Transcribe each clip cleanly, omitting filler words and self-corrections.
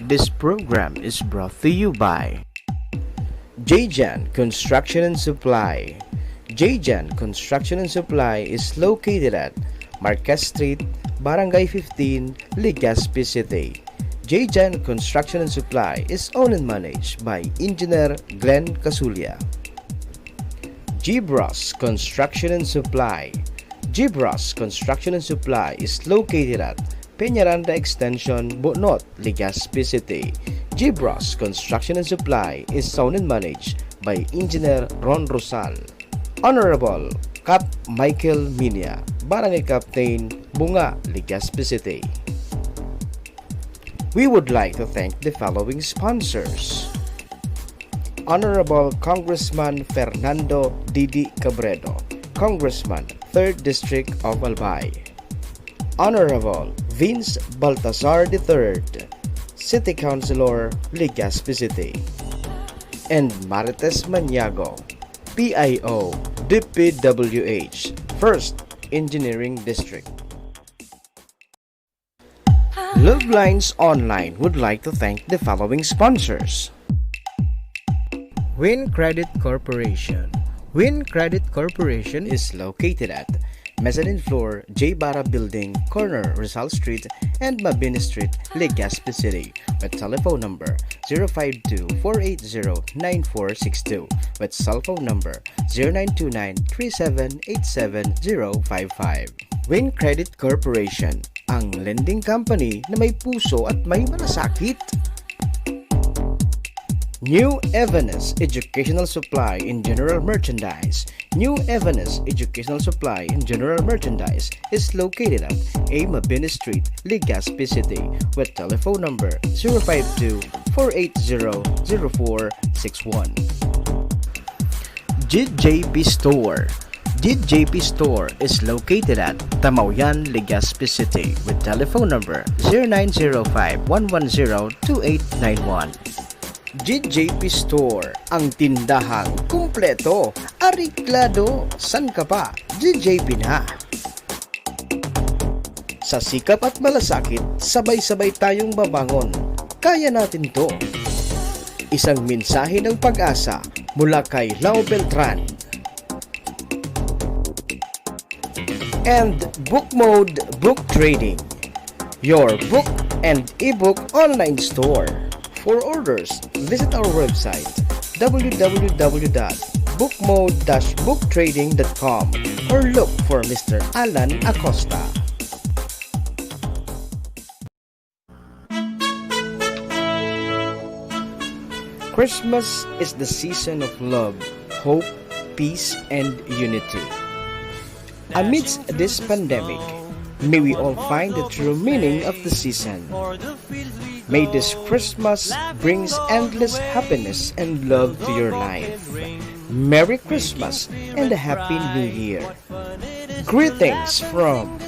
This program is brought to you by Jjan Construction and Supply. Jjan Construction and Supply is located at Marquez Street, Barangay 15, Legazpi City. Jjan Construction and Supply is owned and managed by Engineer Glenn Casulia. Gibras Construction and Supply. Gibras Construction and Supply is located at Peñaranda Extension, Bonot, Legazpi City. Gibras Construction and Supply is owned and managed by Engineer Ron Rosal. Honorable Cap Michael Minya, Barangay Captain, Bunga, Legazpi City. We would like to thank the following sponsors: Honorable Congressman Fernando Didi Cabredo, Congressman, 3rd District of Albay. Honorable Vince Baltazar III, City Councilor, Legazpi City. And Marites Maniago, PIO, DPWH, 1st Engineering District. Love Lines Online would like to thank the following sponsors: Win Credit Corporation. Win Credit Corporation is located at Mezzanine Floor, J. Barra Building, corner Rizal Street and Mabini Street, Legazpi City, with telephone number 052-480-9462, with cell phone number 0929-3787055. Win Credit Corporation, ang lending company na may puso at may malasakit. New Evanes Educational Supply in General Merchandise. New Evanes Educational Supply in General Merchandise is located at A. Mabini Street, Legazpi City, with telephone number 052-480-0461. JJP Store. JJP Store is located at Tamauyan, Legazpi City, with telephone number 0905-110-2891. JJP Store, ang tindahang kumpleto, ariklado, san ka pa, JJP na. Sa sikap at malasakit, sabay-sabay tayong babangon. Kaya natin to. Isang mensahe ng pag-asa mula kay Lau Beltran. And Book Mode Book Trading, your book and ebook online store. For orders, visit our website www.bookmode-booktrading.com or look for Mr. Alan Acosta. Christmas is the season of love, hope, peace, and unity. Amidst this pandemic, may we all find the true meaning of the season. May this Christmas brings endless happiness and love to your life. Merry Christmas and a Happy New Year. Greetings from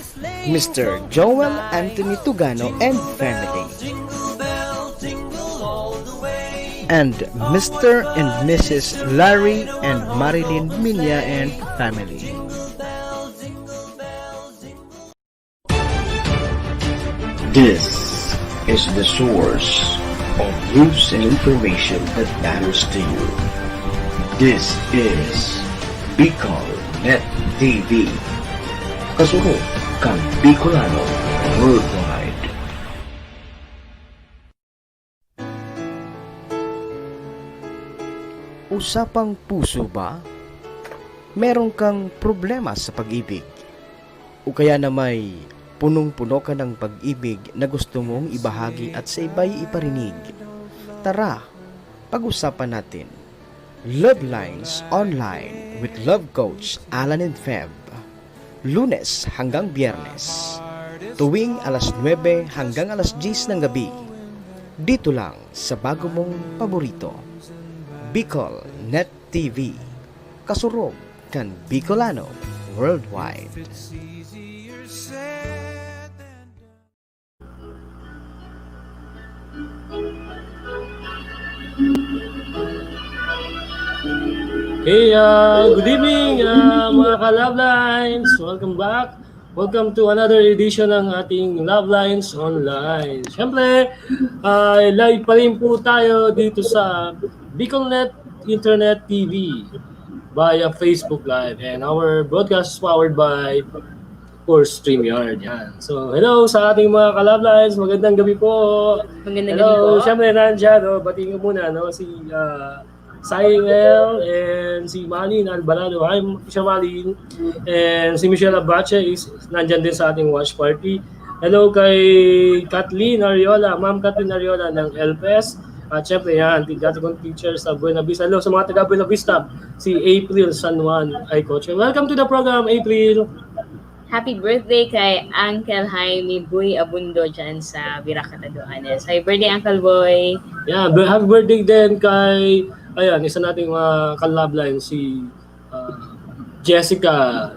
Mr. Joel Anthony Tugano and family. And Mr. and Mrs. Larry and Marilyn Minya and family. This is the source of news and information that matters to you. This is Bicol Net TV. Kasunod kang Bicolano worldwide. Usapang puso ba? Meron kang problema sa pag-ibig? O kaya na may punong-puno ka ng pag-ibig na gusto mong ibahagi at sa iba'y iparinig? Tara, pag-usapan natin. Love Lines Online with Love Coach Alan and Feb. Lunes hanggang Biyernes. Tuwing alas 9 hanggang alas 10 ng gabi. Dito lang sa bago mong paborito. Bicol Net TV. Kasurog kan Bicolano worldwide. Hey, good evening mga ka-Love Lines. Welcome back Welcome to another edition ng ating Love Lines Online. Siyempre, live pa rin po tayo dito sa BicolNet Internet TV via Facebook Live, and our broadcast is powered by StreamYard. Yan. So, hello sa ating mga ka-Love Lines. Magandang gabi po. Magandang Hello, gabi po. siyempre nandiyan, batiin ko muna, si Saying L and si Malin Alvarado. Hi, siya Malin. And si Michelle Abache is nandyan din sa ating watch party. Hello kay Kathleen Ariola, Ma'am Kathleen Ariola ng LPS. At syempre yan, dati kong teacher sa Buena Vista. Hello sa mga taga Buena Vista, si April San Juan ay coach. Welcome to the program, April. Happy birthday kay Uncle Jaime Boy Abundo dyan sa Virac, Catanduanes. Happy birthday, Uncle Boy. Yeah, happy birthday din kay, isa nating ka-love line, si Jessica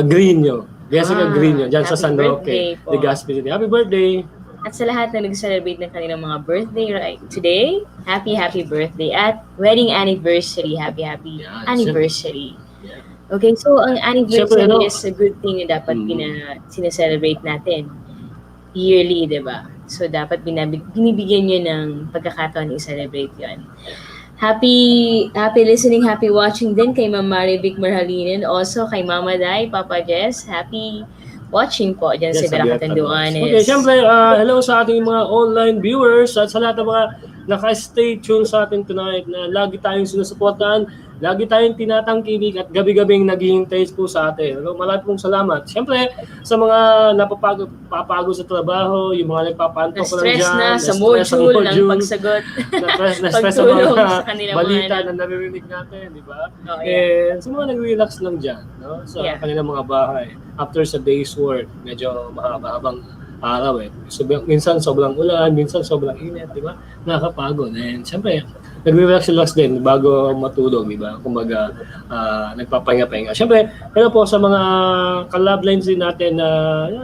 Grino. Grino, dyan sa happy San Roque, birthday po. Legazpi City. Happy birthday! At sa lahat na nag-celebrate ng kanilang mga birthday right today, happy birthday at wedding anniversary. Happy Yeah, anniversary. Yeah. Okay, so ang anniversary Siyempre, is a good thing na dapat sineselebrate natin yearly, di ba? So dapat binibigyan nyo ng pagkakataon i-celebrate yun. Happy listening, happy watching din kay Ma'am Marivic Marhalinen, also kay Mama Day, Papa Jess, happy watching po dyan Yes, sa Virac, Catanduanes. Okay, siyempre, hello sa ating mga online viewers at sa lahat ng mga naka-stay tuned sa atin tonight na lagi tayong sinusuportahan, lagi tayong tinatangkilik at gabi-gabing naghihintay po sa atin. Hello, maraming pong salamat. Siyempre, sa mga napapagod sa trabaho, yung mga nagpapantok lang Na-stress dyan, na sa module ng pagsagot. na-stress sa Pagtulong mga sa kanilang balita mga na naririnig natin, di ba? Oh, yeah. And sa mga nag-relax lang dyan, no? Sa Yeah. kanilang mga bahay. After sa day's work, medyo mahaba-habang araw eh. So, minsan sobrang ulan, minsan sobrang init, di ba? Nakakapagod. And siyempre, nag-relax din bago matulog, di ba? Kumbaga, nagpapahinga-pahinga. Siyempre, hello po sa mga ka-love lines din natin na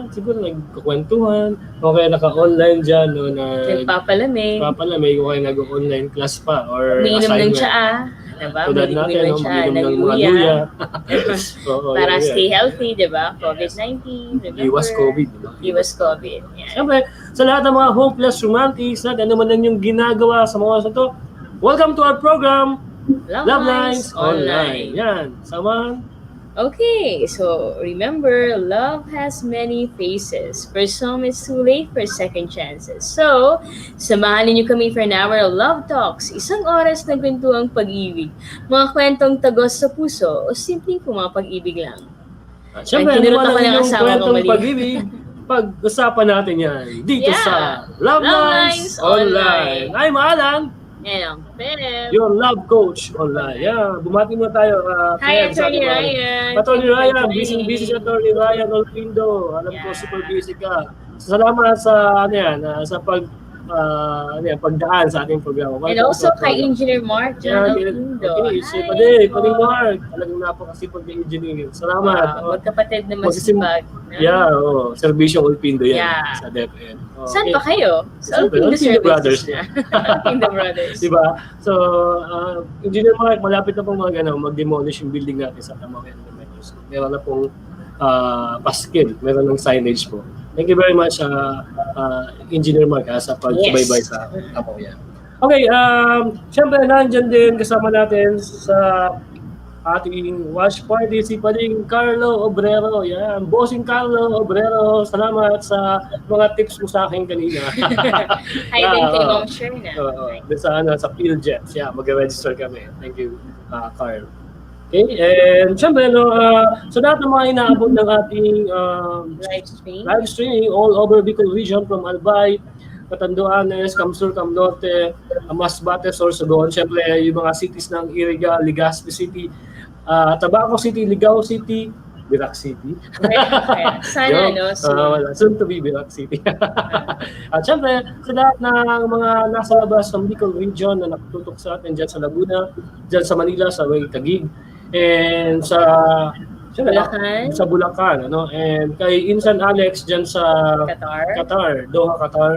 siguro nagkukwentuhan, o kaya naka-online dyan, no, na Nagpapalamig. papalamig, o kaya nag-online class pa, or Umiinom ng assignment. tsaa. Diba? Tulad natin, Umiinom ng tsaa, umiinom ng mga nag-uya. luya. Oo, Para yeah. stay healthy, di ba? COVID-19, remember? Iwas COVID, di ba? Iwas COVID. Yeah. Siyempre, sa lahat ng mga hopeless romantics na ano man lang yung ginagawa sa mga oras na to, welcome to our program, Love Lines Online. Yan, samahan. Okay, so remember, love has many faces. For some, it's too late for second chances. So, samahan ninyo kami for an hour of Love Talks. Isang oras na kwentuhang pag-ibig. Mga kwentong tagos sa puso o simpleng pumapag-ibig lang. At siyempre, Ay, ano kinurot man ako ng ang yung asawa ko kwentong mali. pag-ibig, pag-usapan natin yan dito Yeah. sa Love Lines Online. Ay, maalang, Yan ang Pep. your love coach online. Yeah, bumati mo tayo. Hi, Pep, sa Attorney ating mga- Ryan. Attorney Thank you for Ryan, joining. busy si Attorney Ryan Olpindo. Alam ko, Yeah. super busy ka. Salamat sa, sa pagdaan sa ating programa. And Welcome also sa kay program. Engineer Mark Yeah, John Alpindo. okay, si Padeng Mark. Talagang napakasipag na engineer. Salamat. Magkapatid na Magsisim- masipag. Yeah, Servisyong Olpindo yan Yeah. sa DepEd. Saan pa kayo? Sa Siyempre, Alpindo Alpindo Brothers. Services na. Alpindo Brothers. Diba? So, Engineer Mark, malapit na pong mag-demolish yung building natin sa Tamayan. So, meron na pong paskil, meron ng signage po. Thank you very much, Engineer Mark, sa pagsubaybay sa Tamayan. Okay, siyempre nandyan din kasama natin sa ating watch party si Pading Carlo Obrero. Yan, bossing Carlo Obrero. Salamat sa mga tips mo sa akin kanina. Hi din kay Ma'am Sherna. Sa PhilJets. Yeah, mag-register kami. Thank you, Carl. Okay, and syempre, so lahat ng mga inaabot ng ating Live stream. live streaming all over Bicol region from Albay, Catanduanes, Camsur, Camnorte, Masbate, Sorsogon. Syempre, yung mga cities ng Iriga, Legazpi City, Tabaco City, Ligao City, Virac City. Sana, no? Soon to be Virac City. At syempre, sa lahat ng mga nasa labas ng Bicol region na nakatutok sa atin dyan sa Laguna, dyan sa Manila, sa Way Taguig, and sa Bulacan. Sa Bulacan, ano? And kay Insan Alex dyan sa Qatar. Qatar, Doha, Qatar.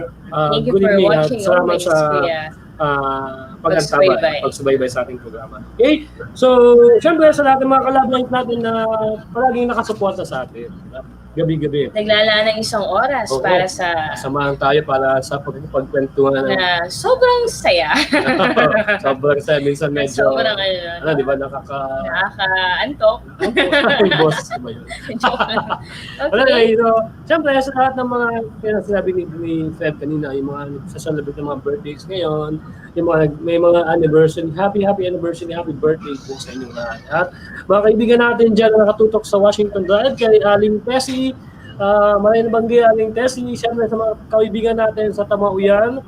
Thank you Good for evening, watching salamat always, sa Kuya pagsubaybay sa ating programa. Okay? So, syempre sa lahat ng mga kalablines natin na palaging nakasuporta sa atin. Gabi-gabi. Naglalaan ng isang oras Oo. para sa Samahan tayo para sa pagkwentuhan. na sobrang saya. Sobrang saya. Minsan medyo, Sobrang di ba, nakaka-antok. yung boss ba yun? Joke lang. Wala na, Okay. siyempre sa lahat ng mga sinabi ni Fred kanina, yung mga sa-celebrate ng mga birthdays ngayon, yung mga, may mga anniversary, happy anniversary, happy birthday po sa inyong lahat. At mga kaibigan natin dyan na nakatutok sa Washington Drive, kay Aling Tessie, Maray Banggi, Aling Tessie, siyempre sa mga kaibigan natin sa Tamauyan,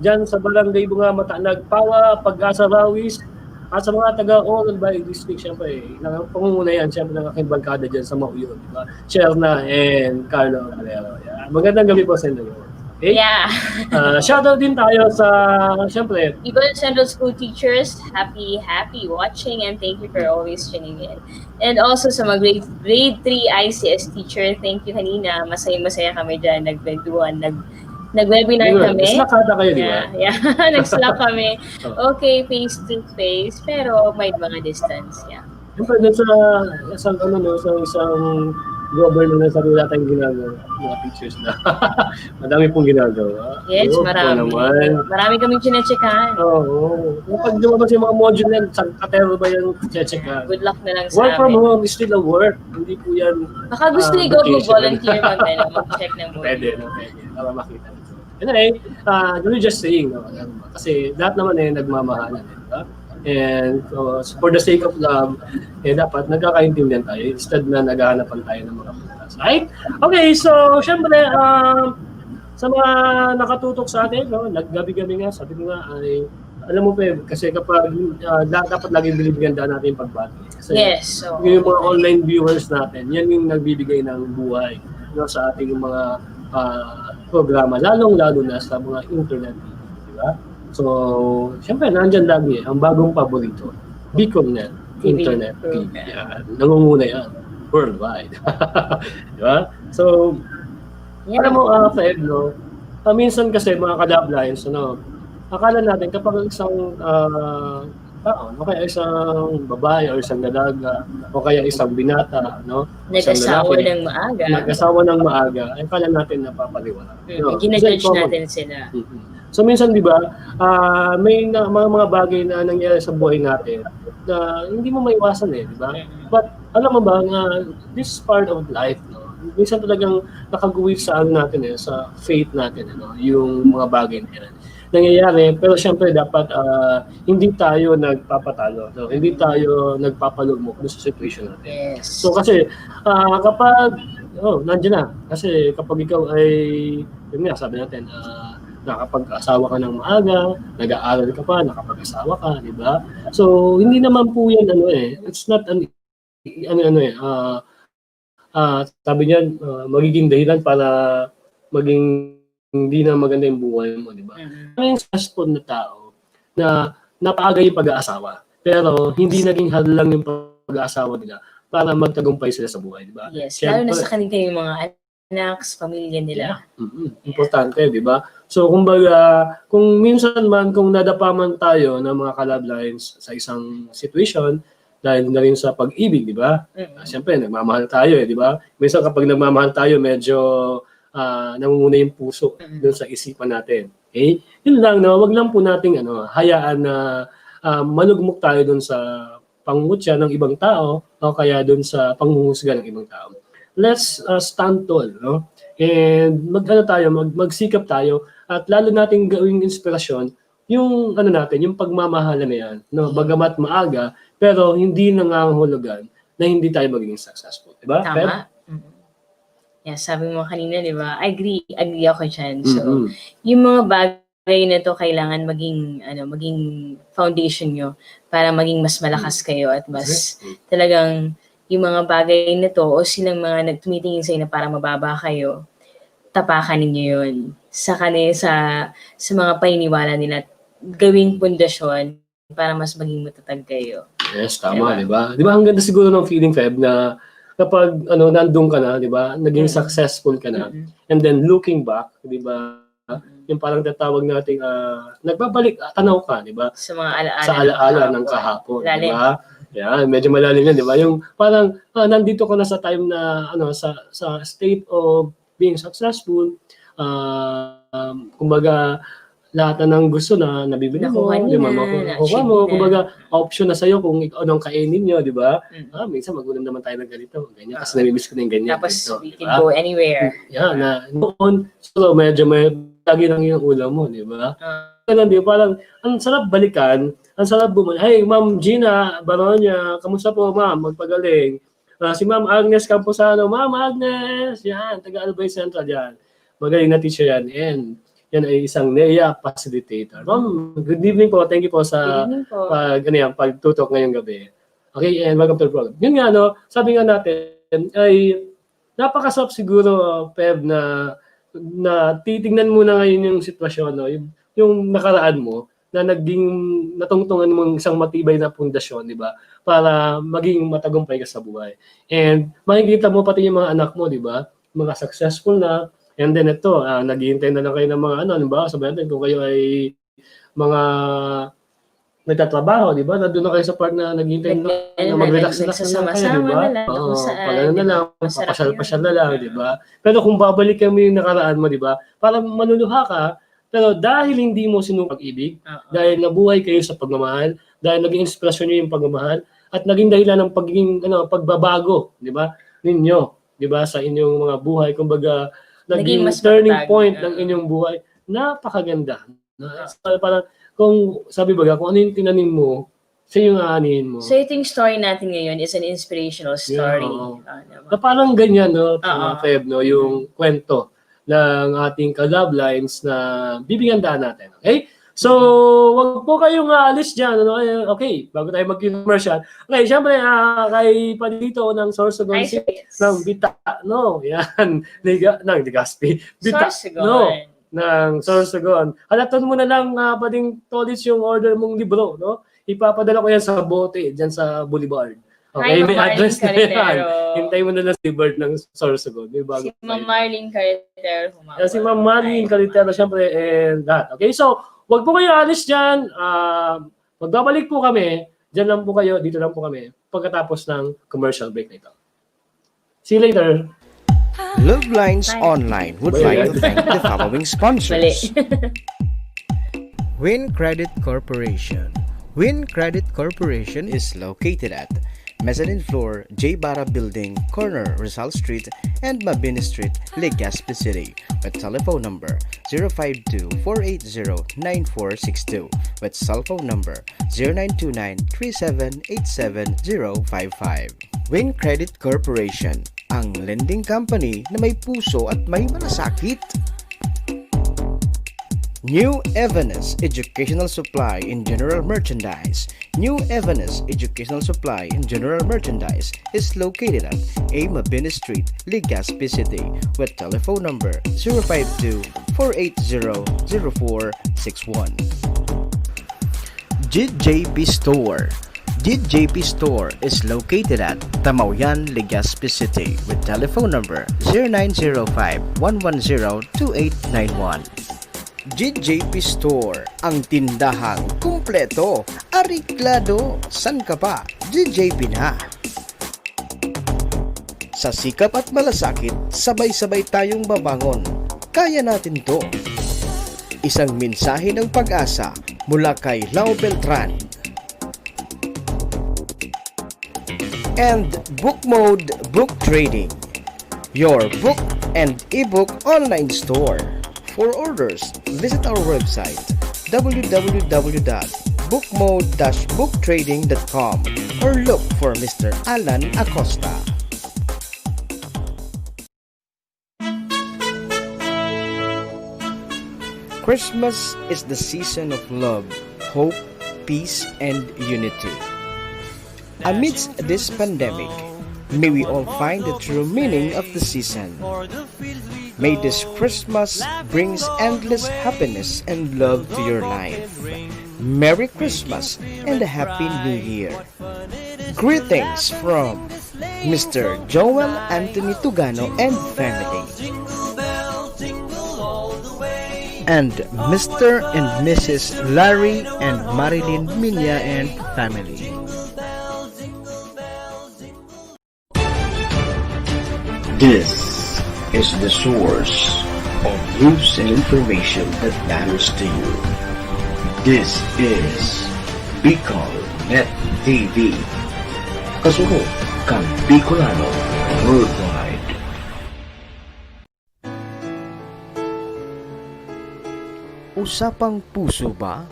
dyan sa Barangay Bunga, Matanag, Pawa, Pag-asa, Rawis, at sa mga taga-Oral Bay District, siyempre, pangunguna yan, siyempre ng aking barkada dyan sa Mauyon, di ba? Cherna and Carlo Valero. Yeah. Magandang gabi po sa inyo. Okay? Yeah. Shoutout din tayo sa, siyempre, Ibon Central School teachers, happy watching and thank you for always tuning in. And also sa mga grade 3 ICS teacher, thank you kanina. Masaya kami dyan, nagkwentuhan, nag-webinar kami. Nagslakada kayo, di ba? Yeah. Nag-slack kami. Okay, face to face, pero may mga distance. Yeah. Siyempre, dun sa isang government na sarili tayong ginagawa, mga teachers na. Madami pong ginagawa. Yes, Oo, marami. naman. Marami kaming chinecheckan. Oo. Kapag lumabas yung mga module yan, katero ba yung checheka? Good luck na lang sa Work from amin. home is still a work. Hindi po yan. Baka gusto ni Gob vacation. mag-volunteer mag-check ng board. Pwede. Para makita. Anyway, we're just saying, no? Kasi lahat naman nagmamahalan. Diba? And for the sake of love, dapat nagkakaintindihan tayo instead na naghahanapan tayo ng mga butas. Right? Okay, so syempre, sa mga nakatutok sa atin, no, naggabi-gabi nga, sabi ko nga, ay, alam mo pa, kasi kapag dapat laging binibigyan natin yung pagbati. Kasi Yes. So, yung mga online viewers natin, yan yung nagbibigay ng buhay, no, sa ating mga programa, lalong-lalo na sa mga internet, di ba? So, siyempre, nandyan lagi ang bagong paborito, BicolNet Internet TV. Yan. Nangunguna yan, worldwide. Di ba? So, yeah. alam mo, Fred, no, minsan kasi mga ka-lines, akala natin kapag isang tao, o kaya isang babae o isang dalaga, o kaya isang binata, no? Nag-asawa ng maaga. Nag-asawa ng maaga, ay kala natin napapaliwala. No? Ginajudge natin sila. So minsan, di ba, may mga bagay na nangyayari sa buhay natin na hindi mo maiwasan di ba? But alam mo ba, this is part of life, no? Minsan talagang nakaguwit sa natin sa faith natin, yung mga bagay na yan. Nangyayari, pero syempre dapat hindi tayo nagpapatalo, no? Hindi tayo nagpapalugmok sa situation natin. Yes. So kasi kapag nandiyan na, kasi kapag ikaw ay yun nga sabi natin, nakapag-asawa ka ng maaga, nag-aaral ka pa, nakapag-asawa ka, di ba? So hindi naman po yan it's not sabi niya magiging dahilan para maging hindi na maganda yung buhay mo, di ba? May successful na tao na napaaga yung pag-aasawa, pero hindi naging hadlang yung pag-aasawa nila para magtagumpay sila sa buhay, di ba? Yes, Siyempre, lalo na sa kanila yung mga anak, pamilya nila. Importante, di ba? So, kumbaga, kung minsan man, kung nadapa man tayo ng mga collab lines sa isang situation, dahil na rin sa pag-ibig, di ba? Siyempre, nagmamahal tayo, di ba? Minsan kapag nagmamahal tayo, medyo namumuna yung puso doon sa isipan natin. Okay? Yun lang, no? Wag lang po nating hayaan na malugmok tayo doon sa pangungutya ng ibang tao o kaya doon panghuhusga ng ibang tao. Let's stand tall, no? And magsikap tayo at lalo nating gawing inspirasyon yung natin, yung pagmamahalan na yan, no? Bagamat maaga, pero hindi nangangahulugan na hindi tayo magiging successful, di ba? Tama. Yeah, sabi mo kanina, di ba? I agree ako dyan. So, yung mga bagay na to kailangan maging foundation nyo para maging mas malakas kayo at mas talagang yung mga bagay na to o silang mga nagtumitingin sa inyo para mababa kayo, tapakan ninyo yun sa mga paniniwala nila, gawing pundasyon para mas maging matatag kayo. Yes, tama, di ba? Di ba ang ganda siguro ng feeling, Feb, na kapag nandun ka na, di ba, naging successful ka na, and then looking back, di ba, Yung parang tatawag nating nagbabalik tanaw ka, di ba? Sa mga alaala. Sa alaala ng kahapon, di Lalim. ba? Yan, medyo malalim yan, di ba? Yung parang nandito ka na sa time na sa state of being successful, kumbaga lahat na ng gusto na nabibili mo, Nakuha di ba? niya, Makuha mo, na-achieve niya. kumbaga option na sa'yo kung anong kainin nyo, di ba? Mm. Minsan magulang naman tayo ng ganito, ganyan, kasi namimiss ko na yung ganyan. Tapos ganito, we di can ba? go anywhere. Yan, na noon, so medyo may lagi lang yung ulam mo, di ba? Ganun, di ba? Parang, ang sarap balikan, ang sarap bumalik. Hey, Ma'am Gina Baronia, kamusta po, ma'am? Magpagaling. Si Ma'am Agnes Camposano, Ma'am Agnes, yan, taga-Albay Central, yan. Magaling na teacher yan. And yan ay isang NEA facilitator. Ma'am, good evening po. Thank you po sa Good evening po. pagtutok ngayong gabi. Okay, and welcome to the program. Yun nga, no, sabi nga natin, ay napakasarap siguro, Peb, na titingnan mo na ngayon yung sitwasyon, no, yung nakaraan mo, na naging natungtungan mong isang matibay na pundasyon, di ba? Para maging matagumpay ka sa buhay. And makikita mo pati yung mga anak mo, di ba? Mga successful na. And then ito, naghihintay na lang kayo ng mga ba? Sabihin natin, kung kayo ay mga nagtatrabaho, di ba? Nandun na kayo sa part na naghihintay na mag-relax na kayo, di ba? Oo, pag ano na lang, papasyal-pasyal na lang, di ba? Pero kung babalikan mo yung nakaraan mo, di ba? Parang manuluha ka, pero dahil hindi mo sinunod pag-ibig, dahil nabuhay kayo sa pagmamahal, dahil naging inspirasyon nyo yung pagmamahal, at naging dahilan ng pagiging pagbabago, di ba? Ninyo, di ba? Sa inyong mga buhay, kumbaga, naging mas turning matatag. point ng inyong buhay, napakaganda. Parang, kung sabi baga, kung ano yung tinanim mo, siya yung aanihin mo. So ito yung story natin ngayon is an inspirational story. Yeah, na parang ganyan, no, Feb, no, yung kwento ng ating ka-love lines na bibigandaan natin. Okay? So, wag po kayong aalis dyan. Ano? Okay, bago tayo mag-commercial. Okay, syempre, kay Palito ng Sorsogon Ice Pits. ng Bita, no, yan, ng Legazpi. Bita, Sorsogon. no, ng Sorsogon. Halatan mo na lang, Pading Tolis, yung order mong libro, no? Ipapadala ko yan sa bote, dyan sa Boulevard. Okay, Hi, may Ma'am address na Marlene yan. Caritero. Hintay mo na lang si Bird ng Sorsogon. May bago Si Ma'am tayo. Marlene Caritero. Si Ma'am Marlene Caritero, syempre, and that. Okay, so, wag po kayo alis dyan. Magbabalik po kami. Dyan lang po kayo, dito lang po kami. Pagkatapos ng commercial break na ito. See you later. Love Lines Online would like to thank the following Mali. sponsors. Win Credit Corporation. Win Credit Corporation is located at Mezzanine Floor, J. Barra Building, corner Rizal Street and Mabini Street, Legazpi City, with telephone number 052-480-9462, with cell phone number 0929-3787-055. Win Credit Corporation, ang lending company na may puso at may malasakit. New Evanes Educational Supply in General Merchandise. New Evanes Educational Supply in General Merchandise is located at A. Mabini Street, Legazpi City, with telephone number 052-480-0461. JJP Store. JJP Store is located at Tamauyan, Legazpi City, with telephone number 0905-110-2891. JJP Store, ang tindahang kumpleto, ariklado, san ka pa, JJP na. Sa sikap at malasakit, sabay-sabay tayong babangon. Kaya natin to. Isang mensahe ng pag-asa mula kay Lau Beltran. And Book Mode Book Trading, your book and ebook online store. For orders, visit our website www.bookmode-booktrading.com or look for Mr. Alan Acosta. Christmas is the season of love, hope, peace, and unity. Amidst this pandemic, may we all find the true meaning of the season. May this Christmas brings endless happiness and love to your life. Merry Christmas and a Happy New Year. Greetings from Mr. Joel Anthony Tugano and family. and Mr. and Mrs. Larry and Marilyn Minya and family. This is the source of news and information that matters to you. This is Bicol Net TV. Kasunod kang Bicolano Worldwide. Usapang puso ba?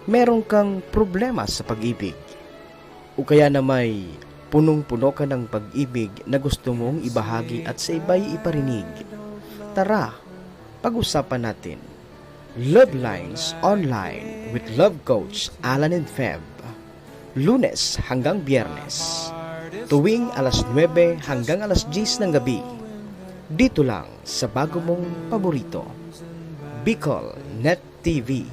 Meron kang problema sa pag-ibig? O kaya na may punong-puno ka ng pag-ibig na gusto mong ibahagi at sa iba'y iparinig? Tara, pag-usapan natin. Love Lines Online with Love Coach Alan and Feb. Lunes hanggang Biyernes. Tuwing alas 9 hanggang alas 10 ng gabi. Dito lang sa bago mong paborito. Bicol Net TV.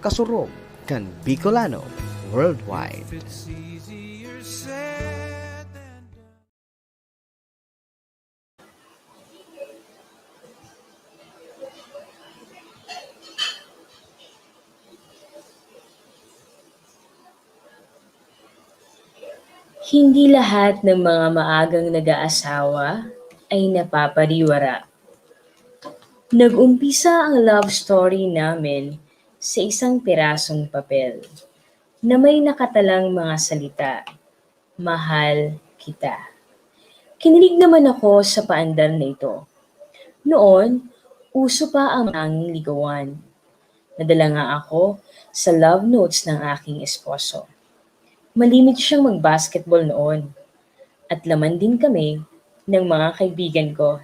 Kasurog kan Bicolano Worldwide. Hindi lahat ng mga maagang nag-aasawa ay napapariwara. Nag-umpisa ang love story namin sa isang pirasong papel na may nakatalang mga salita, "Mahal kita." Kinilig naman ako sa paandar na ito. Noon, uso pa ang anging ligawan. Nadala nga ako sa love notes ng aking esposo. Malimit siyang mag-basketball noon at laman din kami ng mga kaibigan ko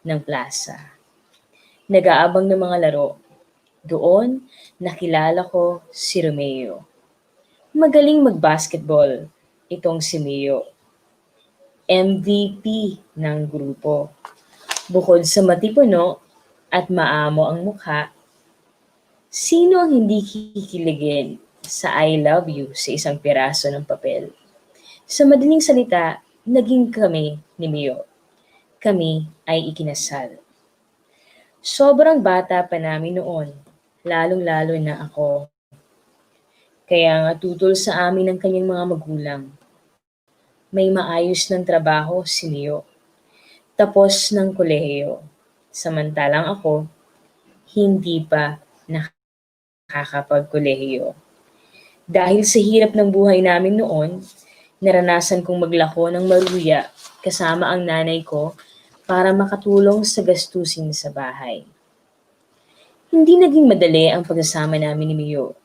ng plaza. Nag-aabang ng mga laro. Doon, nakilala ko si Romeo. Magaling mag-basketball itong si Mio. MVP ng grupo. Bukod sa matipuno at maamo ang mukha, sino ang hindi kikiligin sa I love you sa isang piraso ng papel? Sa madaling salita, naging kami ni Mio. Kami ay ikinasal. Sobrang bata pa namin noon, lalong-lalo na ako. Kaya nga tutol sa amin ng kanyang mga magulang. May maayos ng trabaho si Mio. Tapos ng kolehiyo. Samantalang ako, hindi pa nakakapagkolehiyo. Dahil sa hirap ng buhay namin noon, naranasan kong maglako ng maruya kasama ang nanay ko para makatulong sa gastusin sa bahay. Hindi naging madali ang pagsasama namin ni Mio.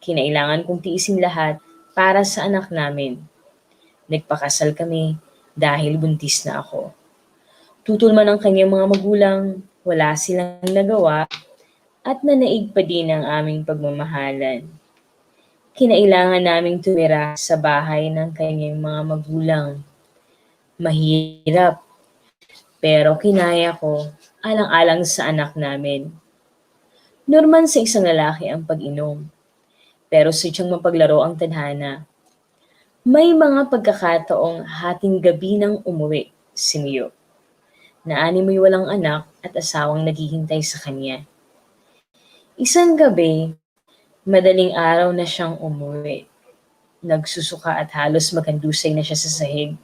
Kinailangan kong tiisin lahat para sa anak namin. Nagpakasal kami dahil buntis na ako. Tutol man ang kanyang mga magulang, wala silang nagawa at nanaig pa din ang aming pagmamahalan. Kinailangan naming tumira sa bahay ng kanyang mga magulang. Mahirap, pero kinaya ko alang-alang sa anak namin. Normal sa isang lalaki ang pag-inom, pero sadyang mapaglaro ang tadhana. May mga pagkakataong hating gabi nang umuwi si Mio, na animoy walang anak at asawang naghihintay sa kanya. Isang gabi, madaling araw na siyang umuwi. Nagsusuka at halos magandusay na siya sa sahig.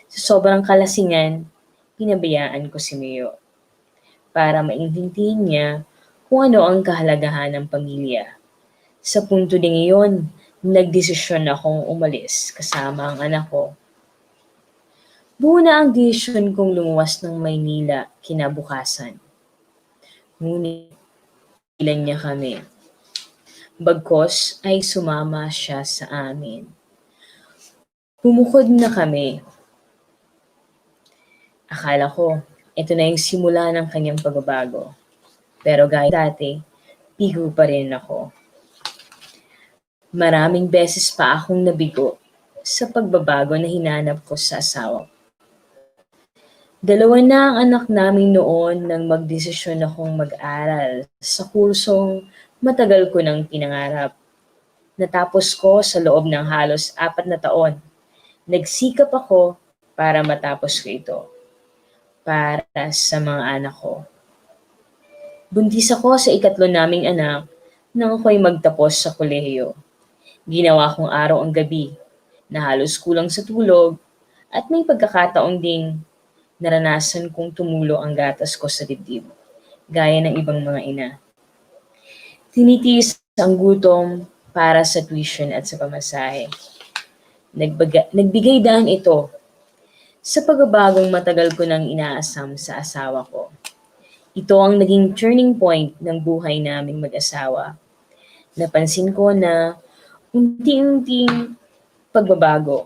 Sa sobrang kalasingan, pinabayaan ko si Mio para maintindihan niya kung ano ang kahalagahan ng pamilya. Sa punto ding iyon, nagdesisyon akong umalis kasama ang anak ko. Buo na ang desisyon kong lumuwas ng Maynila kinabukasan. Ngunit ilan niya kami. Bagkos ay sumama siya sa amin. Bumukod na kami. Akala ko, ito na yung simula ng kanyang pagbabago. Pero gaya dati, bigo pa rin ako. Maraming beses pa akong nabigo sa pagbabago na hinanap ko sa asawa. 2 na ang anak namin noon nang magdesisyon akong mag-aral sa kursong matagal ko nang pinangarap. Natapos ko sa loob ng halos 4 na taon. Nagsikap ako para matapos ko ito. Para sa mga anak ko. Buntis ako sa ikatlo naming anak nang ako'y magtapos sa kolehiyo. Ginawa kong araw ang gabi na halos kulang sa tulog at may pagkakataong ding naranasan kong tumulo ang gatas ko sa dibdib, gaya ng ibang mga ina. Tinitiis ang gutom para sa tuition at sa pamasahe. Nagbigay daan ito sa pagbabagong matagal ko nang inaasam sa asawa ko. Ito ang naging turning point ng buhay naming mag-asawa. Napansin ko na unti-unting pagbabago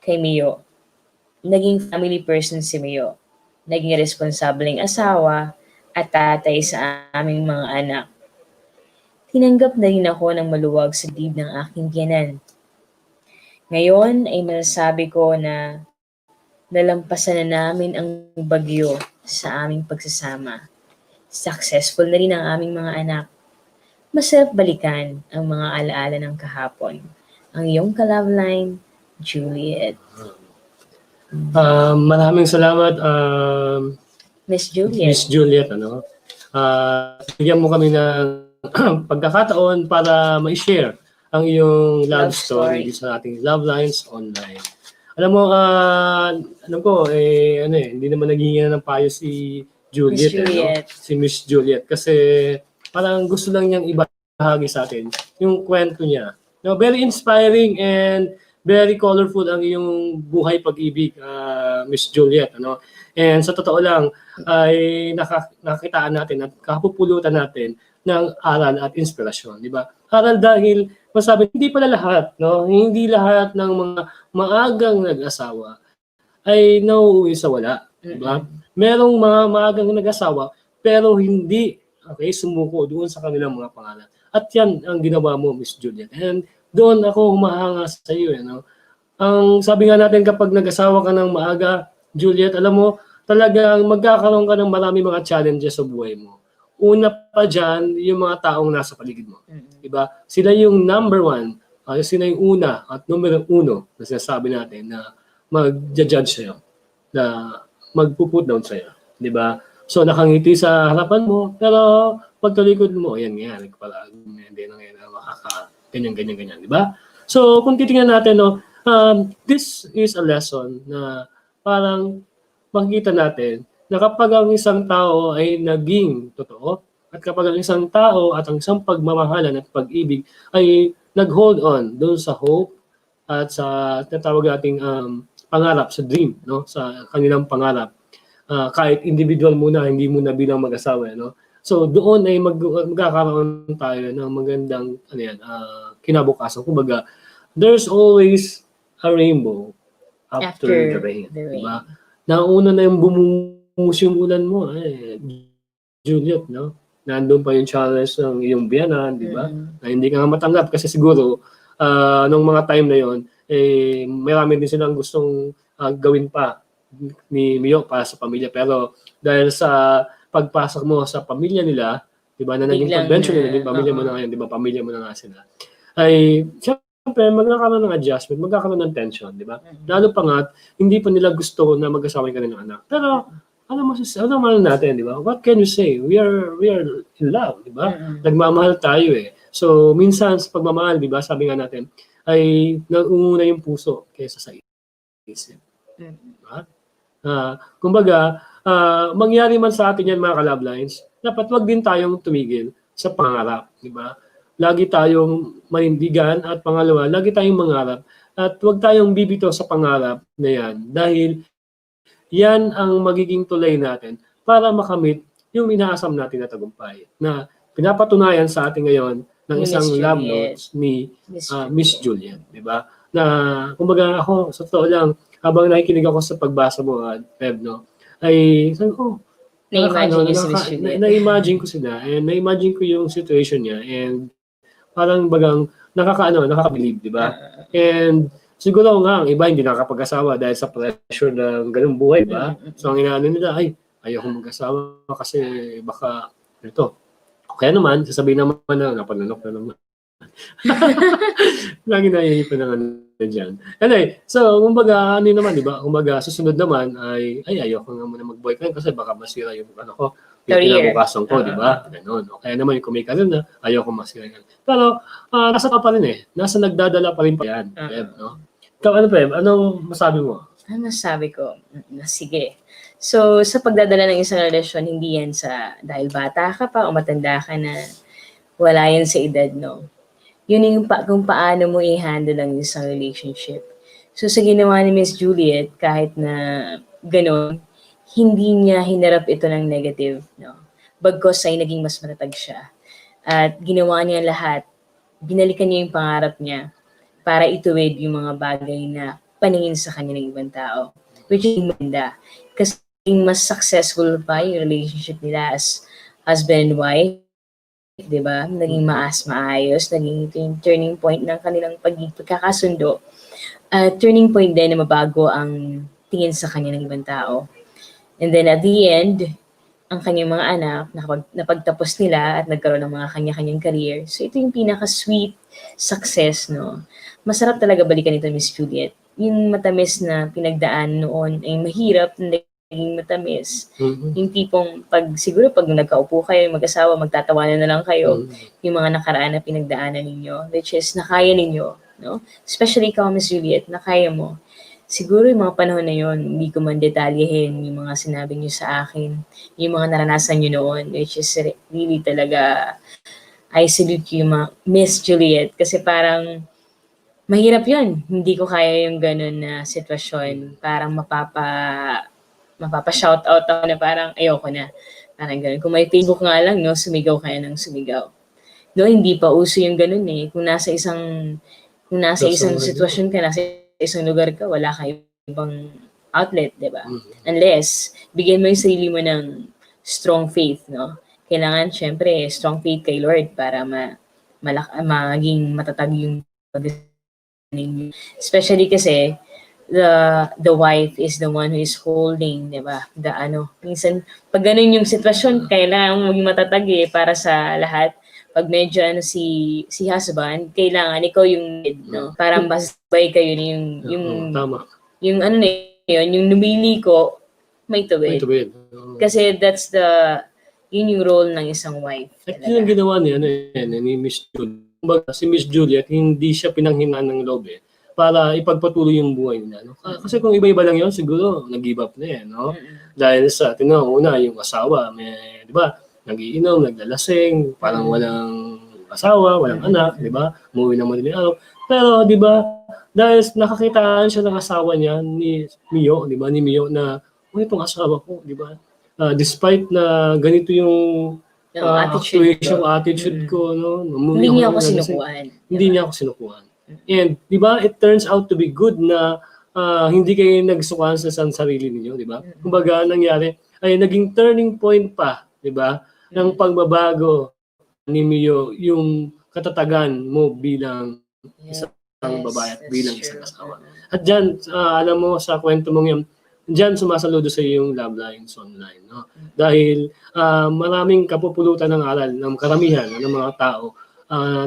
kay Mio. Naging family person si Mio. Naging responsableng asawa at tatay sa aming mga anak. Tinanggap na rin ako ng maluwag sa dibdib ng aking biyanan. Ngayon ay masasabi ko na nalampasan na namin ang bagyo sa aming pagsasama. Successful na rin ang aming mga anak. Masarap balikan ang mga alaala ng kahapon. Ang iyong ka-love line, Juliet. Maraming salamat, Miss Juliet. Miss Juliet. Bigyan mo kami ng pagkakataon para ma-share ang iyong love Love story story. sa ating Love Lines Online. Alam mo, alam ko, hindi naman naghihingi ng payo si Juliet. Miss Juliet. Si Miss Juliet. Kasi parang gusto lang niyang ibahagi sa atin yung kwento niya. No, very inspiring and very colorful ang iyong buhay pag-ibig, Miss Juliet. And sa totoo lang, ay nakakitaan natin at kapupulutan natin ng aral at inspirasyon, di ba? Aral dahil masabi, hindi pala lahat, no? Hindi lahat ng mga maagang nag-asawa ay nauuwi sa wala, di ba? Merong mga maagang nag-asawa pero hindi sumuko doon sa kanilang mga pangalan. At yan ang ginawa mo, Miss Juliet. And doon ako humahanga sa iyo, Ang sabi nga natin kapag nag-asawa ka ng maaga, Juliet, alam mo, talagang magkakaroon ka ng marami mga challenges sa buhay mo. Una pa dyan, yung mga taong nasa paligid mo. Diba? Sila yung number one, sila yung una at numero uno na sinasabi natin na mag-judge sa'yo, na mag-put down sa'yo. Diba? So, nakangiti sa harapan mo, pero pagtalikod mo, ayan nga, hindi na ngayon ganyan, diba? So, kung titingnan natin, this is a lesson na parang makikita natin na kapag ang isang tao ay naging totoo, at kapag ang isang tao at ang isang pagmamahalan at pag-ibig ay nag-hold on doon sa hope at sa tinatawag nating pangarap, sa dream, sa kanilang pangarap, kahit individual muna, hindi muna bilang mag-asawa, So doon ay magkakaroon tayo ng magandang kinabukasan. Kumbaga, there's always a rainbow after the rain. Diba? Nauna na yung bumumus yung ulan mo, Juliet, Nandun pa yung challenge ng iyong biyanan, di ba? Na hindi ka nga matanggap kasi siguro nung mga time na yon, marami din silang gustong gawin pa ni Mio para sa pamilya. Pero dahil sa pagpasok mo sa pamilya nila, di ba, na naging convention nila, naging pamilya mo na ngayon, di ba, pamilya mo na nga sila, ay siyempre magkakaroon ng adjustment, magkakaroon ng tension, di ba? Lalo pa nga, hindi pa nila gusto na mag-asawa yung kanilang anak. Pero alam mo natin, di ba? What can you say? We are in love, di ba? Nagmamahal tayo eh. So, minsan sa pagmamahal, di ba, sabi nga natin, ay nangunguna yung puso kaysa sa isip. Diba? Kumbaga, mangyari man sa atin yan mga ka-love lines, dapat wag din tayong tumigil sa pangarap, di ba? Lagi tayong manindigan at pangalawa, lagi tayong mangarap at wag tayong bibito sa pangarap na yan dahil yan ang magiging tulay natin para makamit yung inaasam natin na tagumpay na pinapatunayan sa atin ngayon ng isang love notes ni Miss Juliet, di ba? Na kumbaga ako, sa totoo lang, habang nakikinig ako sa pagbasa mo, Peb, ay sabi ko, na-imagine ko sila and na-imagine ko yung situation niya and parang bagang nakakabilib, di ba? And siguro nga, ang iba hindi nakakapag-asawa dahil sa pressure ng ganung buhay ba? So ang inaano nila, ay, ayoko mag-asawa kasi baka ito. Kaya naman, sasabihin naman na napananok na naman. Lagi na yun pa naman dyan. Anyway, so kumbaga, ano naman, di ba? Kumbaga, susunod naman ay ayoko nga muna mag-boyfriend kasi baka masira yung yung Career. kinabukasan ko, di ba? Ganun. O kaya naman, kung may karoon na, ayoko masira yan. Pero, nasa ka pa rin eh. Nasa nagdadala pa rin pa yan. Peb, no? Ikaw, ano, Peb? Anong masabi mo? Ano sabi ko? Sige. So, sa pagdadala ng isang relasyon, hindi yan sa dahil bata ka pa o matanda ka na wala yan sa edad, no? Yun yung kung paano mo i-handle ang isang relationship. So, sa ginawa ni Miss Juliet, kahit na gano'n, hindi niya hinarap ito ng negative, no? Bagkos ay naging mas matatag siya. At ginawa niya lahat, binalikan niya yung pangarap niya para ituwid yung mga bagay na paningin sa kanya ng ibang tao. Which is maganda. Kasi mas successful pa yung relationship nila as husband and wife. Diba? Naging maayos, naging ito yung turning point ng kanilang pagkakasundo. Turning point din na mabago ang tingin sa kanya ng ibang tao. And then at the end, ang kanyang mga anak, napagtapos nila at nagkaroon ng mga kanya-kanyang career. So ito yung pinaka-sweet success, no? Masarap talaga balikan ito, Miss Juliet. Yung matamis na pinagdaan noon ay mahirap, naging matamis. Yung tipong siguro pag nagkaupo kayo, mag-asawa, magtatawanan na lang kayo, yung mga nakaraan na pinagdaanan ninyo, which is nakaya ninyo, no? Especially ikaw, Miss Juliet, nakaya mo. Siguro yung mga panahon na yun, hindi ko man detalyehin yung mga sinabi niyo sa akin, yung mga naranasan niyo noon, which is really talaga, I salute you, Miss Juliet, kasi parang mahirap yun. Hindi ko kaya yung ganun na sitwasyon. Parang mapapa-shoutout ako na parang ayoko na. Parang ganun. Kung may Facebook nga lang, no, sumigaw kaya ng sumigaw. No, hindi pa uso yung ganun eh. Kung nasa isang sitwasyon ka, nasa isang lugar ka, wala kang ibang outlet, di ba? Unless, bigyan mo yung sarili mo ng strong faith, no? Kailangan, syempre, strong faith kay Lord para maging matatag yung especially kasi the wife is the one who is holding, 'di ba? Minsan pag ganun yung sitwasyon, kailangan maging matatag para sa lahat. Pag medyo si husband, kailangan ikaw yung lead, no? Parang basbay kayo yung Tama. Yung yung lumili ko, may tuwid. Kasi yun yung role ng isang wife. At yun ang ginawa niya, ni Miss Juliet. Si Miss Juliet, hindi siya pinanghinaan ng loob para ipagpatuloy yung buhay niya. No? Kasi kung iba-iba lang yun, siguro nag-give up na no? Dahil sa, una, yung asawa, di ba, nagiinom, naglalasing, parang walang asawa, walang anak, di ba? Umuwi ng madaling araw. Pero, di ba, dahil nakakitaan siya ng asawa niya, ni Mio, di ba, na, itong asawa ko, di ba? Despite na ganito yung attitude ko, no? Hindi niya ako sinukuhan. Hindi niya ako sinukuhan. And, di ba, it turns out to be good na hindi kayo nagsukuhan sa sarili ninyo, di ba? Kumbaga, nangyari, ay naging turning point pa, di ba, ng pagbabago ni Mio, yung katatagan mo bilang isang babae at bilang isang asawa. At dyan, alam mo, sa kwento mong yan, dyan sumasaludo sa yung Love Lines Online. No? Dahil maraming kapupulutan ng aral ng karamihan ng mga tao,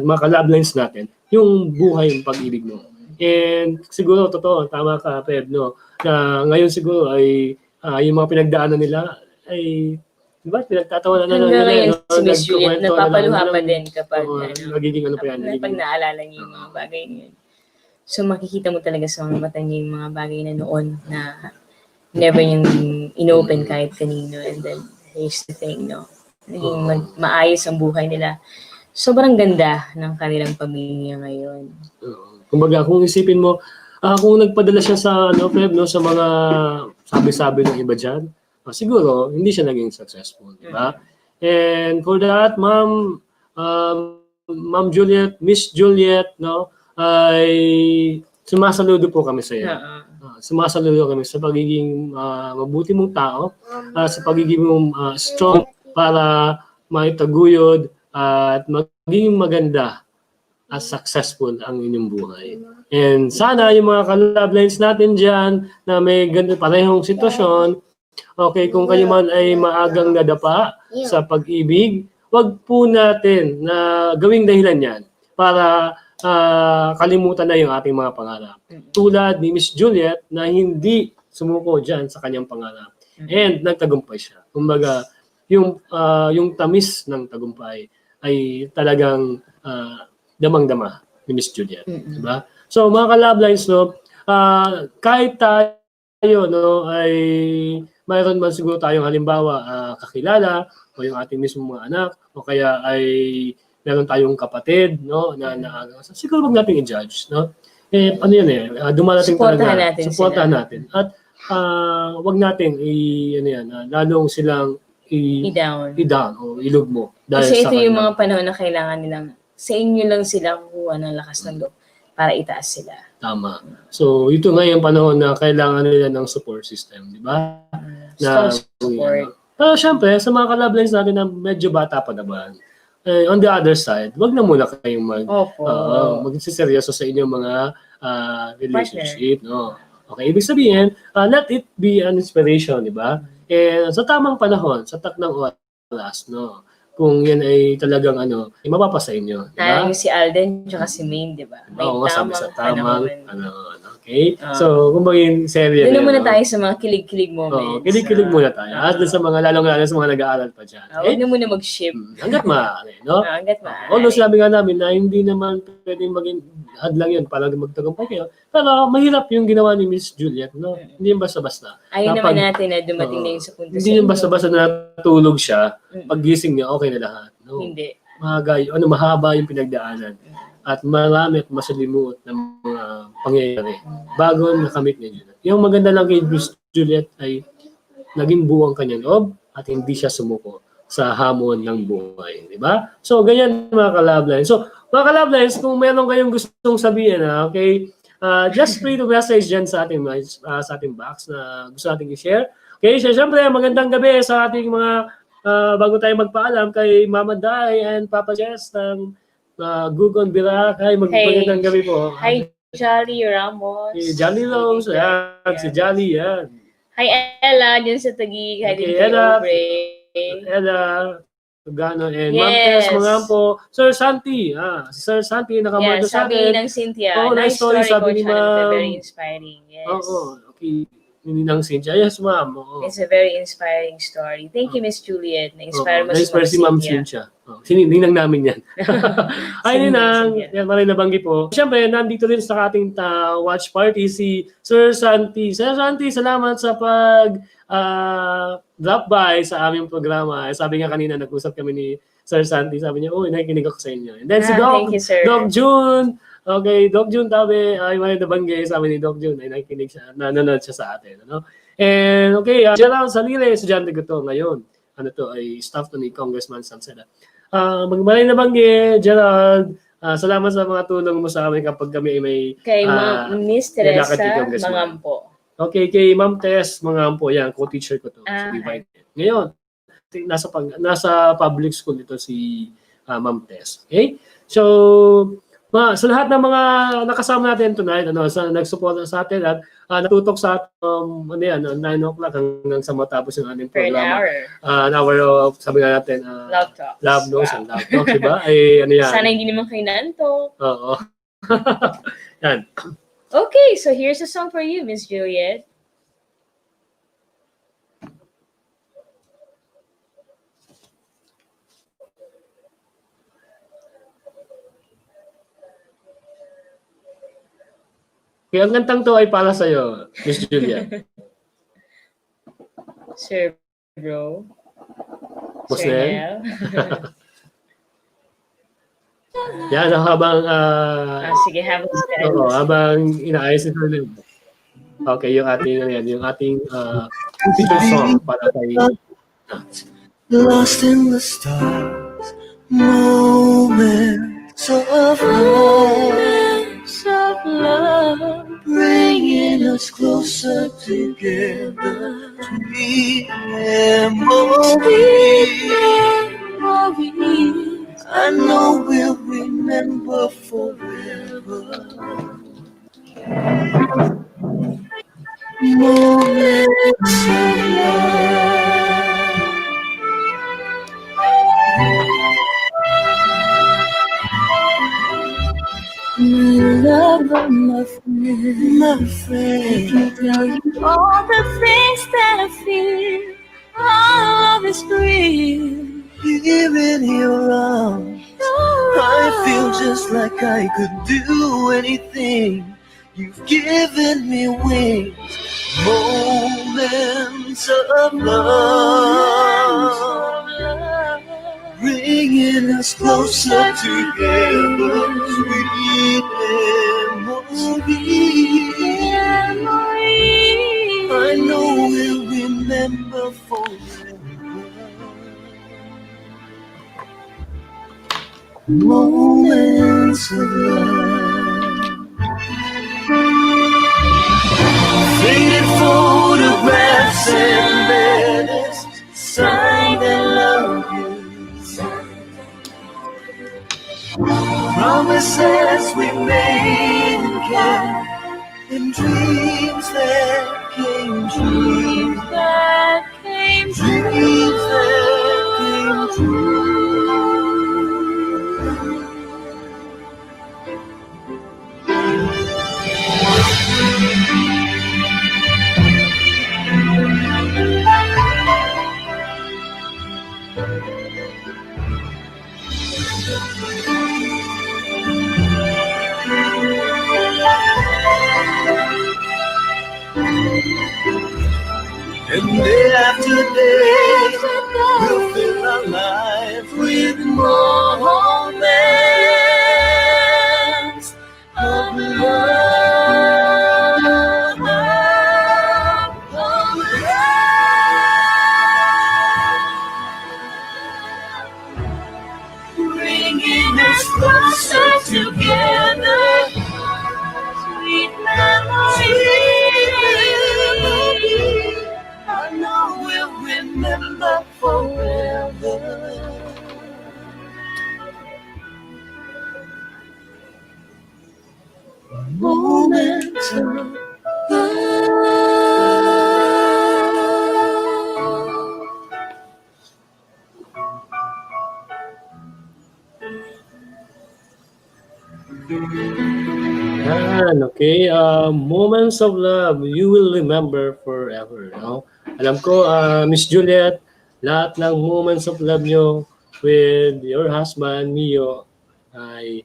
mga ka-love lines natin, yung buhay, yung pag-ibig mo. And siguro, totoo, tama ka, Peb, no? Na ngayon siguro ay yung mga pinagdaanan nila ay, di ba, pinagtatawanan na hanggang ngayon, no? si Miss Juliet, napapaluha pa din kapag nagiging ano pa yan. Pag naalala niya yung mga bagay niya. So makikita mo talaga sa mga mata niya yung mga bagay na noon na never yung inopen kahit kanino. And then, here's the thing, no? Naging maayos ang buhay nila. Sobrang ganda ng kanilang pamilya ngayon. Kumbaga, kung isipin mo, kung nagpadala siya sa, Feb, no, sa mga sabi-sabi ng iba dyan, siguro, hindi siya naging successful, di ba? And for that, Ma'am Juliet, Miss Juliet, no, ay sumasaludo po kami sa iyo. Sumasaludo kami sa pagiging mabuti mong tao, sa pagiging mong strong para maitaguyod at maging maganda at successful ang inyong buhay. And sana yung mga ka-love lines natin dyan na may ganito parehong sitwasyon, okay, kung kayo man ay maagang nadapa sa pag-ibig, wag po natin na gawing dahilan yan para kalimutan na yung ating mga pangarap. Tulad ni Miss Juliet na hindi sumuko dyan sa kanyang pangarap. And nagtagumpay siya. Kumbaga, yung tamis ng tagumpay ay talagang damang-dama ni Miss Juliet, di ba? So mga ka-love lines, no, kahit tayo, no, ay mayroon man siguro tayong halimbawa kakilala o yung ating mismo mga anak o kaya ay meron tayong kapatid, no, na siguro wag nating i-judge, no? Ano yun dumarating Supportahan talaga. natin Supportahan sila. natin. At wag nating lalong silang I-down. i-down o ilog mo. Dahil Kasi sa ito yung kanilang- mga panahon na kailangan nilang, sa inyo lang sila kukuha ng lakas ng loob para itaas sila. Tama. So, ito nga yung panahon na kailangan nila ng support system, di ba? Strong support. Pero syempre, sa mga ka-love lines natin na medyo bata pa naman, on the other side, wag na muna kayong Opo. magsiseryoso sa inyong mga relationship, no? Okay, ibig sabihin, let it be an inspiration, di ba? Sa tamang panahon, sa takdang oras, no? Kung yan ay talagang mapapasa inyo, di ba? Yung si Alden tsaka si Maine, di ba? May Oo, sabi sa tamang panahon. okay? So, kung maging serye Doon na muna tayo sa mga kilig-kilig moments. kilig-kilig muna tayo. At sa mga, lalong-lalo sa mga nag-aaral pa dyan. Huwag na muna mag-ship. Hanggat maaari, no? Hanggat maaari. Although sabi nga namin na hindi naman pwedeng maging hadlang yun para magtagumpay kayo. Pero mahirap yung ginawa ni Miss Juliet, no? Hindi yung basta-basta. Ayaw naman natin na dumating na yun sa punto Hindi yung basta-basta na natulog siya, paggising niya, okay na lahat. No? Hindi. Mahaba yung pinagdaanan. At marami at masalimuot ng mga pangyayari bago nakamit niya yun. Yung maganda lang kay Miss Juliet ay naging buo ang kanyang loob at hindi siya sumuko sa hamon ng buhay. Di ba? So, ganyan mga ka-love lines. So, mga ka-love lines, kung meron kayong gustong sabihin, okay, just free to message dyan sa ating box na gusto natin i-share. Okay, so syempre, magandang gabi sa ating mga bago tayo magpaalam kay Mama Day and Papa Jess ng Gugon Birac. Hi, magandang gabi po. Hi, Jolly Ramos. Si Jolly Rose, yan. Si Jolly, yan. Hi, Ella, dyan sa Taguig. Hi, Okay, din kay Ella. Aubrey. Ella, Tugano, and Yes. Ma'am Tess, mga po. Sir Santi, si Sir Santi, nakamardo sa sabi atin. ng Cynthia, Nice story, sabi ni Coach Hanna, Ma'am. very inspiring. Yes. Okay. Ninang Cynthia. Yes, ma'am. It's a very inspiring story. Thank you, Miss Juliet. Na-inspire mo na-inspire si Ma'am Cynthia. Ninang namin yan. Ay, Ninang. Yan, maraming nabanggi po. Siyempre, nandito rin sa ating watch party si Sir Santi. Sir Santi, salamat sa drop by sa aming programa. Sabi nga kanina, nag-usap kami ni Sir Santi. Sabi niya, nakikinig ako sa inyo. And then si thank you, sir. Doc June. Okay, Doc June Tabe, ay may nabanggay sa amin ni Doc June, ay nakikinig siya, nanonood siya sa atin. And okay, Gerald Salire, estudyante ko to ngayon. Ay staff to ni Congressman Salceda. Magmalay nabanggay, Gerald, salamat sa mga tulong mo sa amin kapag kami ay may... Kay Miss Teresa Congressman. Mangampo. Okay, kay Ma'am Tess Mangampo, yan, co-teacher ko to. Ngayon, nasa public school ito si Ma'am Tess. Okay? So, sa lahat ng mga nakasama natin tonight, nagsuporta sa atin at natutok sa 9 o'clock hanggang sa matapos yung ating programa. An hour of, sabi nga natin, Love Talks. Love Notes and Love Talks, diba? Ay, yan. Sana hindi naman kayo nanto. Oo. Yan. Okay, so here's a song for you, Miss Juliet. Kaya ang kantang to ay para sa'yo, Miss Julia. Sir Bro. Boss Sir Nel. Nel. Yan, habang Sige, habang inaayos ni Sir Nel. Okay, yung ating title song para kay Lost in the stars, moments of love, bringing us closer together. Sweet memories, I know we'll remember forever. Moments of love. My lover, my friend, I can tell you all the things that I feel. Our love is real. Here in your arms, I feel just like I could do anything. You've given me wings, moments of love, bringing us closer together. Sweet memories, I know we'll remember forever. Moments of love, faded photographs and letters, signed and love you. Promises we made and kept, and dreams that came true. Dreams that came true. And day after day, we'll fill our lives with moments of love, bringing us closer together. Sweet memories, I know we'll remember forever. Moments of Yan, okay. Moments of love, you will remember forever. No? Alam ko, Miss Juliet, lahat ng moments of love nyo with your husband, Mio, ay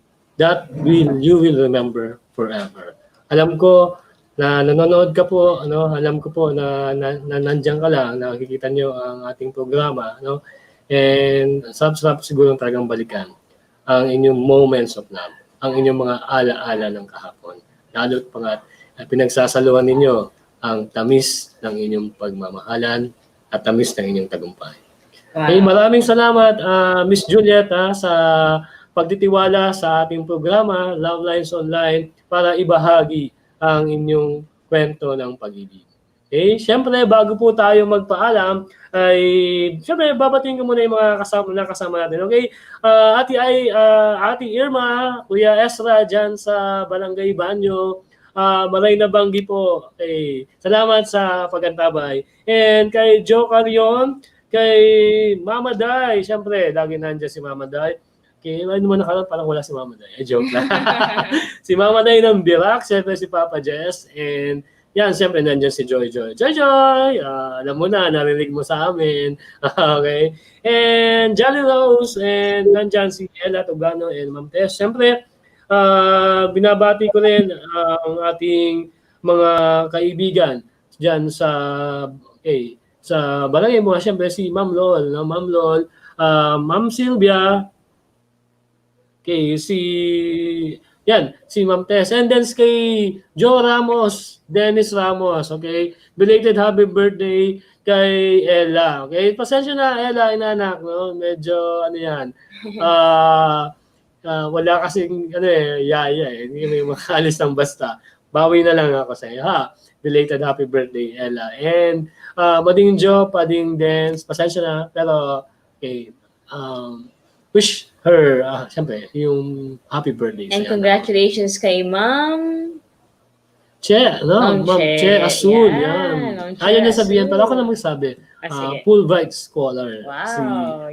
you will remember forever. Alam ko na nanonood ka po, ano, alam ko po na nandiyan ka lang, nakikita nyo ang ating programa, no? And sarap-sarap siguro talagang balikan ang inyong moments of love, ang inyong mga ala-ala ng kahapon. Lalo't pa nga, pinagsasaluhan ninyo ang tamis ng inyong pagmamahalan at tamis ng inyong tagumpay. Wow. Okay, maraming salamat, Miss Juliet, sa pagtitiwala sa ating programa, Love Lines Online, para ibahagi ang inyong kwento ng pag-ibig. Okay, syempre, bago po tayo magpaalam, ay syempre, babatiin ko muna yung mga kasama natin. Okay, Ate Irma, Kuya Ezra, dyan sa Barangay Banyo, Maray na Banggi po. Okay, salamat sa pagantabay. And kay Joe Carion, kay Mama Day, syempre, lagi nandiyan si Mama Day. Okay, ano mo nakaroon, parang wala si Mama Day. Joke lang. Si Mama Day ng Birac, syempre si Papa Jess, and yan, syempre nandiyan si Joy. Alam mo na, narinig mo sa amin. Okay. And Jolly Rose, and nandiyan si Ella Togano and Ma'am Tess. Syempre, binabati ko rin ang ating mga kaibigan dyan sa barangay mo. Syempre si Ma'am Lol, Ma'am Sylvia, si Ma'am Tess. And then kay Joe Ramos, Dennis Ramos, okay? Belated happy birthday kay Ella, okay? Pasensya na, Ella, inanak, no? Medyo, wala kasing, yaya, hindi may makaalis ng basta. Bawi na lang ako sa iyo, ha? Belated happy birthday, Ella. And, Mading Joe, Pading Dance, pasensya na, pero, okay, wish her, siyempre, yung happy birthday. And congratulations kay Ma'am Che, no? Ma'am Che Asul, yan. Ma'am Che Ayaw niya sabihin, Asul. pero ako na magsabi. Sige. Fulbright Scholar, Wow, si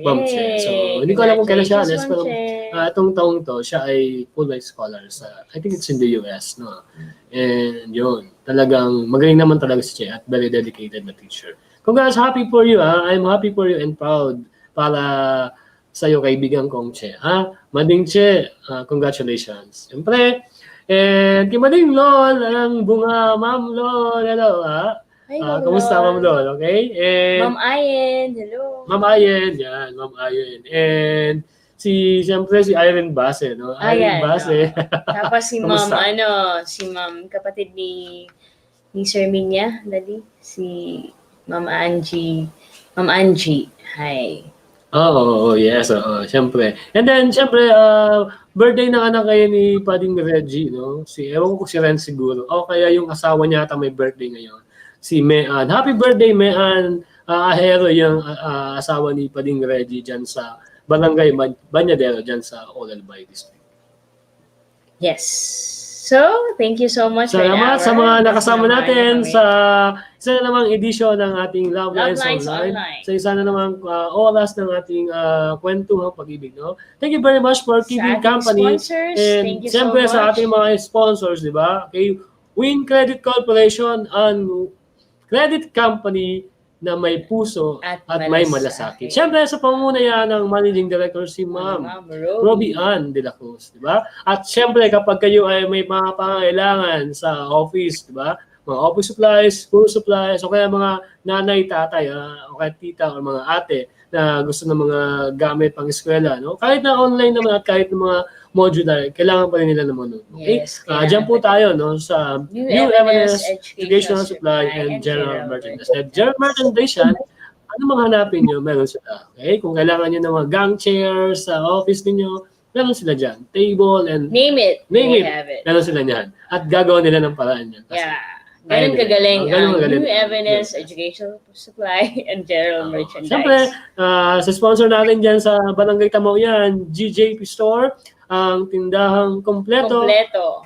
Ma'am Che. So, hindi ko alam kung kailan siya alis, pero itong taong to, siya ay Fulbright Scholar sa, I think it's in the US, no? And yun, talagang magaling naman talaga si Che at very dedicated na teacher. congrats, happy for you, ha? I'm happy for you and proud para sa'yo, kaibigan kong Che, ha? Mading Che, congratulations. Siyempre, and kay Mading Lol, ang bunga, Ma'am Lol, hello, ha? Hi, Kamusta, Ma'am Lol, okay? And Ma'am Ayen, hello. Ma'am Ayen, yan, Ma'am Ayen. And siyempre, si Irene Base, no? Irene Ayan, Base. Tapos si Ma'am, Kamusta? si Ma'am, kapatid ni Sir Minya, dali, si Ma'am Angie. Ma'am Angie, hi. Yes, siyempre. And then, siyempre, birthday ng anak kayo ni Pading Reggie, no? Ewan ko si Ren siguro. O kaya yung asawa niya ata may birthday ngayon. Si Mean. Happy birthday, Mean. Ahero yung asawa ni Pading Reggie dyan sa Barangay Banyadero, dyan sa Olalbay District. Yes. So, thank you so much. Salamat sa mga nakasama natin kami. sa isa na namang edisyon ng ating Love Lines Online. Sa isa na namang oras ng ating kwentuhang pag-ibig. No? Thank you very much for keeping ating company. sponsors, And thank you siyempre so sa much. ating mga sponsors, di ba? Okay, Win Credit Corporation, ang credit company na may puso At may malasakit. malasakit. Siyempre sa pamunayan ng Managing Director si Ma'am Robbie Ann de la Cruz, di ba? At siyempre kapag kayo ay may mga pangangailangan sa office, di ba? Mga office supplies, school supplies, o kaya mga nanay, tatay, o kaya tita o mga ate na gusto ng mga gamit pang eskwela, no? Kahit na online naman at kahit ng mga modular, kailangan pa rin nila naman. Okay? Yes, Diyan po tayo no sa New New Evidence Evidence Educational Supply and General Merchandise. At General Merchandise yan, ano mga hanapin nyo, meron sila. Okay? Kung kailangan nyo ng mga gang chairs sa office niyo, meron sila dyan. Table and Name it. Name they it. have it. meron sila dyan. At gagawa nila ng paraan yan. Kasi, Yeah. Ganun kagaling ganun ang kagaling. New Evidence Educational Supply and General Merchandise. Siyempre, sa sponsor natin dyan sa Barangay Tamaw yan, GJP Store, ang tindahang kompleto.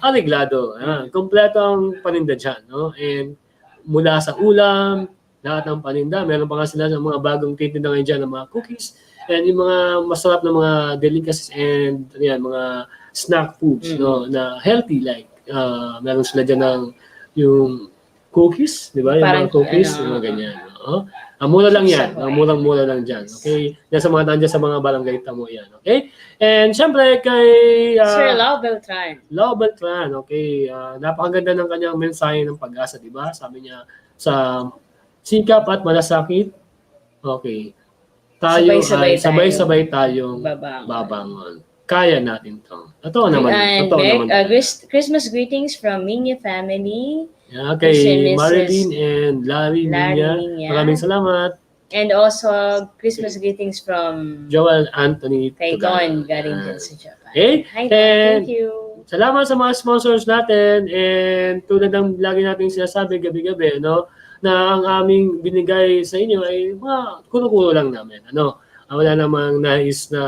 Ariglado. Kompleto ang paninda dyan. No? And mula sa ulam, lahat ng paninda. Meron pa nga sila ng mga bagong titinda ngayon dyan ng mga cookies and yung mga masarap na mga delicacies and yan, mga snack foods no, na healthy like meron sila dyan ng yung cookies, di ba? Yung Parang, mga cookies, ano, yung mga ganyan. No? Mura lang yan. Sa Murang-mura lang dyan. Okay? Yan sa mga nandiyan sa mga barangay tamo yan. Okay? And syempre kay Sir Lau Beltran. Lau Beltran, okay. Napakaganda ng kanyang mensahe ng pag-asa, di ba? Sabi niya, sa sikap at malasakit, okay, tayo sabay-sabay tayong babangon. Kaya natin to. Totoo naman. And Totoo naman. Christmas greetings from Minya family. Yeah, kay Mrs. Marilyn and Larry Minya. Minya. Maraming salamat. And also, Christmas greetings from Joel Anthony kay Tugano. Don galing din sa Japan. Okay? Hi, Don. And Thank you. salamat sa mga sponsors natin and tulad ng lagi natin sinasabi gabi-gabi, no, na ang aming binigay sa inyo ay mga kuno-kuno lang namin. Wala namang nais na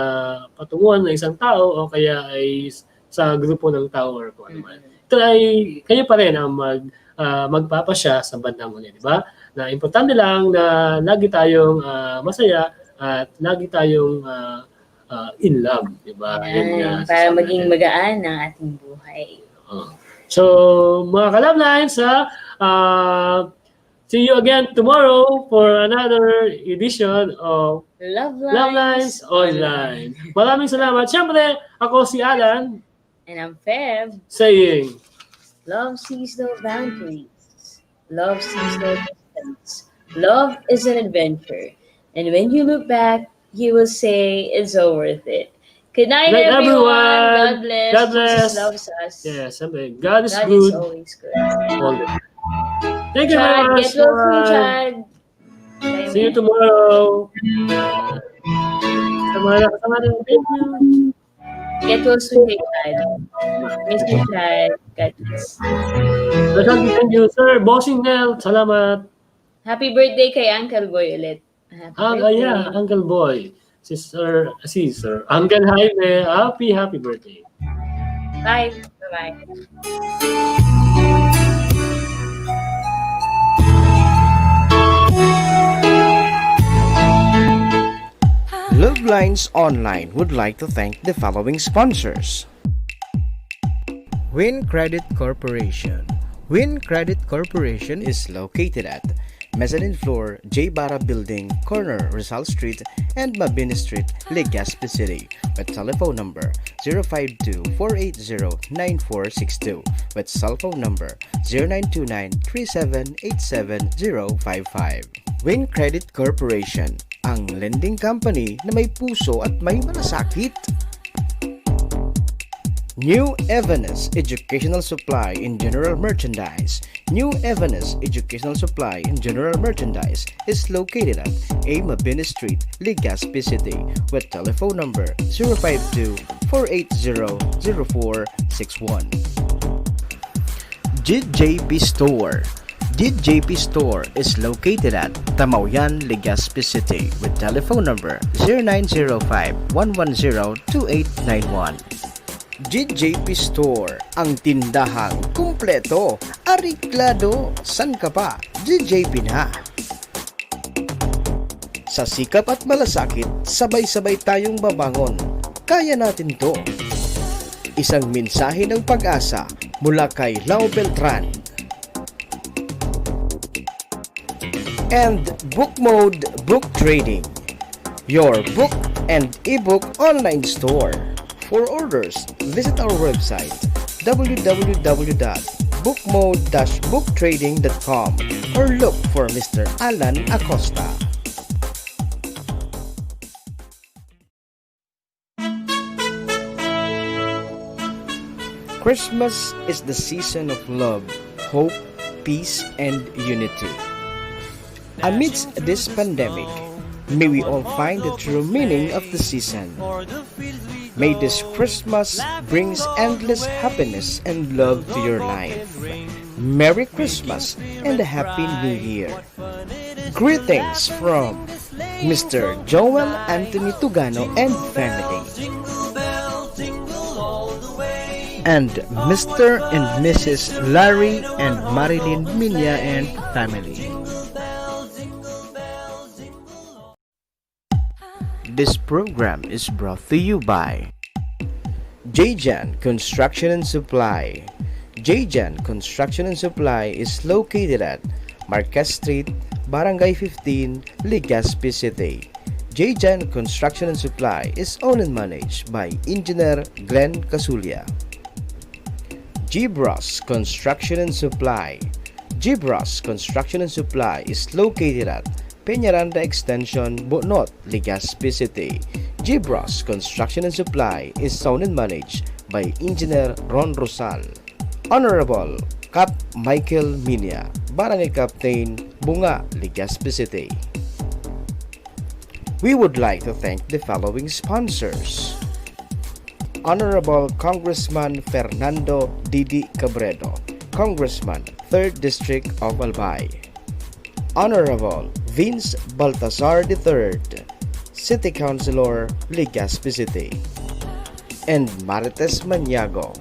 patunguhan ng isang tao o kaya ay sa grupo ng tao or kung ano man. Ito ay kayo pa rin ang magpapasya sa bandang huli, di ba? Na importante lang na lagi tayong masaya at lagi tayong in love, di ba? Para maging magaan ang ating buhay. So, mga ka-Love Lines, see you again tomorrow for another edition of Love Love Lines Online. Maraming salamat. Siyempre, ako si Alan. And I'm Feb. Saying, Love sees no boundaries. Love sees no distance. Love is an adventure. And when you look back, you will say it's so worth it. Good night, Good night, everyone. everyone. God bless. God bless. Jesus loves us. yes, siyempre, God is God good is always good. all the time. Thank you very Chad, much. get well soon, Bye. Chad. See you tomorrow. Sa mga nakasama natin, thank you. Get well soon, kay Chad. Miss you, Chad. God bless. Thank you, sir. Bossing Nel, salamat. Happy birthday kay Uncle Boy ulit. Happy birthday. Yeah, Uncle Boy. Si Sir Uncle Jaime, happy birthday. Bye. Bye-bye. Love Lines Online would like to thank the following sponsors. Win Credit Corporation. Win Credit Corporation is located at mezzanine floor, J. Barra Building, corner Rizal Street and Mabini Street, Legazpi City, with telephone number 052-480-9462, with cell phone number 0929-3787055. Wing Credit Corporation, ang lending company na may puso at may malasakit. New Evanes Educational Supply in General Merchandise. New Evanes Educational Supply in General Merchandise is located at A. Mabini Street, Legazpi City, with telephone number 052-480-0461. JJP Store. JJP Store is located at Tamauyan, Legazpi City, with telephone number 0905-110-2891. JJP Store, ang tindahang kumpleto, ariklado, san ka pa, JJP na. Sa sikap at malasakit, sabay-sabay tayong babangon. Kaya natin to. Isang mensahe ng pag-asa mula kay Lau Beltran. And Book Mode Book Trading, your book and ebook online store. For orders, visit our website www.bookmode-booktrading.com or look for Mr. Alan Acosta. Christmas is the season of love, hope, peace, and unity. Amidst this pandemic, may we all find the true meaning of the season. May this Christmas brings endless happiness and love to your life. Merry Christmas and a Happy New Year. Greetings from Mr. Joel Anthony Tugano and family. And Mr. and Mrs. Larry and Marilyn Minya and family. This program is brought to you by J-Jan Construction and Supply. J-Jan Construction and Supply is located at Marquez Street, Barangay 15, Legazpi City. J-Jan Construction and Supply is owned and managed by Engineer Glenn Casulia. Gibras Construction and Supply. Gibras Construction and Supply is located at Peñaranda Extension, Bonot, Legazpi City. Gibras Construction and Supply is owned and managed by Engineer Ron Rosal. Honorable Cap Michael Minya, Barangay Captain, Bunga, Legazpi City. We would like to thank the following sponsors. Honorable Congressman Fernando Didi Cabredo, Congressman, 3rd District of Albay. Honorable Vince Baltazar III, City Councilor, Legazpi City. And Marites Maniago,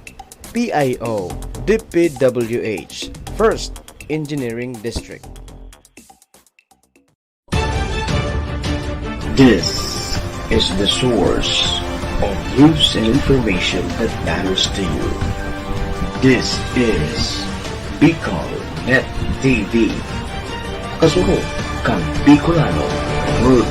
PIO, DPWH, 1st Engineering District. This is the source of news and information that matters to you. This is Bicol Net TV. Kasunod kang Bicolano World